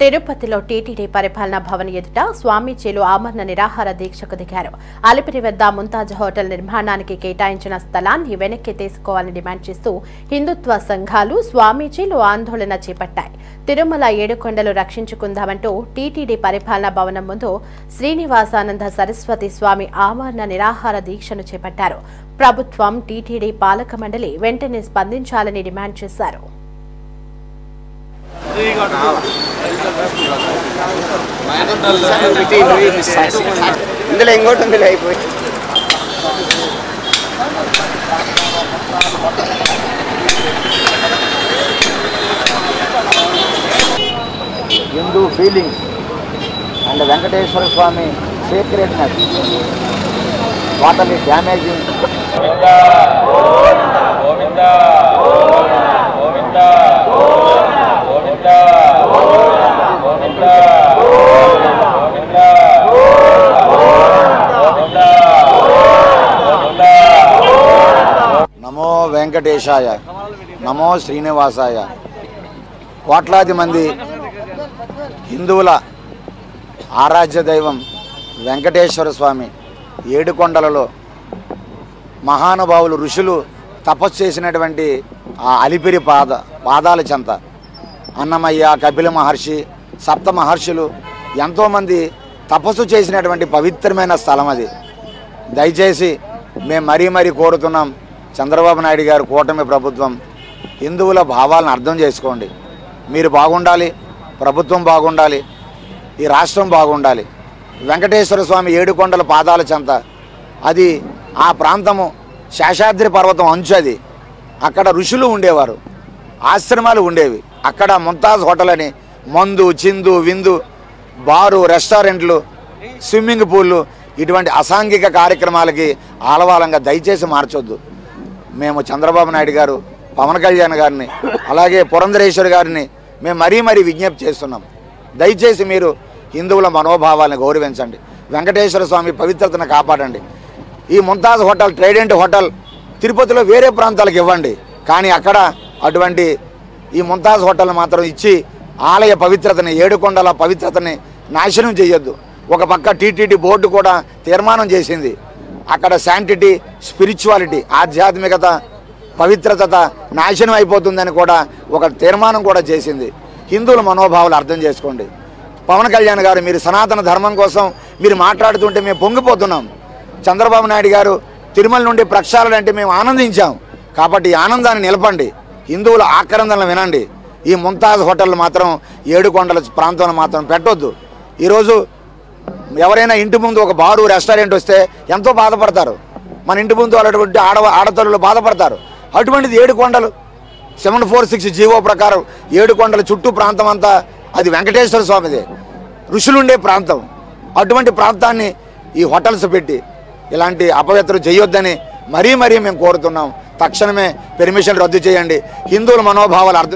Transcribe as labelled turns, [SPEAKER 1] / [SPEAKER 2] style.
[SPEAKER 1] తిరుపతిలో టీటీడీ పరిపాలనా భవన్ ఎదుట స్వామీజీలు ఆమరణ నిరాహార దీక్షకు దిగారు. అలిపిరి వద్ద ముంతాజ్ హోటల్ నిర్మాణానికి కేటాయించిన స్థలాన్ని వెనక్కి తీసుకోవాలని డిమాండ్ చేస్తూ హిందుత్వ సంఘాలు స్వామీజీలు ఆందోళన చేపట్టాయి. తిరుమల ఏడుకొండలు రక్షించుకుందామంటూ టీటీడీ పరిపాలనా భవనం ముందు శ్రీనివాసానంద సరస్వతి స్వామి ఆమరణ నిరాహార దీక్షను చేపట్టారు. ప్రభుత్వం టీటీడీ పాలక మండలి వెంటనే స్పందించాలని డిమాండ్ చేశారు.
[SPEAKER 2] ఇందులో ఇంకోటి ఉంది అయిపోయి
[SPEAKER 3] Hindu feelings and Venkateshwara Swami sacredness totally damaging.
[SPEAKER 4] Govinda, Govinda, Govinda, Govinda, Govinda, Govinda, Govinda.
[SPEAKER 3] నమో వెంకటేశాయ, నమో శ్రీనివాసాయ. కోట్లాది మంది హిందువుల ఆరాధ్య దైవం వెంకటేశ్వర స్వామి ఏడుకొండలలో మహానుభావులు ఋషులు తపస్సు చేసినటువంటి ఆ అలిపిరి పాదాల చెంత అన్నమయ్య, కపిల మహర్షి, సప్త మహర్షులు ఎంతోమంది తపస్సు చేసినటువంటి పవిత్రమైన స్థలం అది. దయచేసి మేము మరీ కోరుతున్నాం, చంద్రబాబు నాయుడు గారు, కూటమి ప్రభుత్వం హిందువుల భావాలను అర్థం చేసుకోండి. మీరు బాగుండాలి, ప్రభుత్వం బాగుండాలి, ఈ రాష్ట్రం బాగుండాలి. వెంకటేశ్వర స్వామి ఏడుకొండల పాదాల చెంత అది. ఆ ప్రాంతము శేషాద్రి పర్వతం అంచు అది. అక్కడ ఋషులు ఉండేవారు, ఆశ్రమాలు ఉండేవి. అక్కడ ముంతాజ్ హోటల్ అని మందు, చిందు, విందు, బారు, రెస్టారెంట్లు, స్విమ్మింగ్ పూళ్ళు ఇటువంటి అసాంఘిక కార్యక్రమాలకి ఆలవాలంగా దయచేసి మార్చొద్దు. మేము చంద్రబాబు నాయుడు గారు, పవన్ కళ్యాణ్ గారిని, అలాగే పురంధరేశ్వరి గారిని మేము మరీ విజ్ఞప్తి చేస్తున్నాం. దయచేసి మీరు హిందువుల మనోభావాలను గౌరవించండి, వెంకటేశ్వర స్వామి పవిత్రతను కాపాడండి. ఈ ముంతాజ్ హోటల్, ట్రైడెంట్ హోటల్ తిరుపతిలో వేరే ప్రాంతాలకు ఇవ్వండి, కానీ అక్కడ అటువంటి ఈ ముంతాజ్ హోటల్ మాత్రం ఇచ్చి ఆలయ పవిత్రతని, ఏడుకొండల పవిత్రతని నాశనం చేయొద్దు. ఒక పక్క టీటీడీ బోర్డు కూడా తీర్మానం చేసింది, అక్కడ శాంటిటీ, స్పిరిచువాలిటీ, ఆధ్యాత్మికత, పవిత్రత నాశనం అయిపోతుందని కూడా ఒక తీర్మానం కూడా చేసింది. హిందువుల మనోభావాలు అర్థం చేసుకోండి. పవన్ కళ్యాణ్ గారు, మీరు సనాతన ధర్మం కోసం మీరు మాట్లాడుతుంటే మేము పొంగిపోతున్నాం. చంద్రబాబు నాయుడు గారు తిరుమల నుండి ప్రక్షాళన అంటే మేము ఆనందించాం. కాబట్టి ఈ ఆనందాన్ని నిలపండి, హిందువుల ఆక్రందనలు వినండి. ఈ ముంతాజ్ హోటల్ మాత్రం ఏడుకొండల ప్రాంతంలో మాత్రం పెట్టొద్దు. ఈరోజు ఎవరైనా ఇంటి ముందు ఒక బారు, రెస్టారెంట్ వస్తే ఎంతో బాధపడతారు. మన ఇంటి ముందు వాళ్ళటువంటి ఆడతల్లులు బాధపడతారు. అటువంటిది ఏడుకొండలు 746 జీవో ప్రకారం ఏడుకొండల చుట్టూ ప్రాంతం అంతా అది వెంకటేశ్వర స్వామిదే, ఋషులుండే ప్రాంతం. అటువంటి ప్రాంతాన్ని ఈ హోటల్స్ పెట్టి ఇలాంటి అపవిత్రం చేయొద్దని మరీ మేము కోరుతున్నాం. తక్షణమే పెర్మిషన్ రద్దు చేయండి, హిందువుల మనోభావాలు అర్థం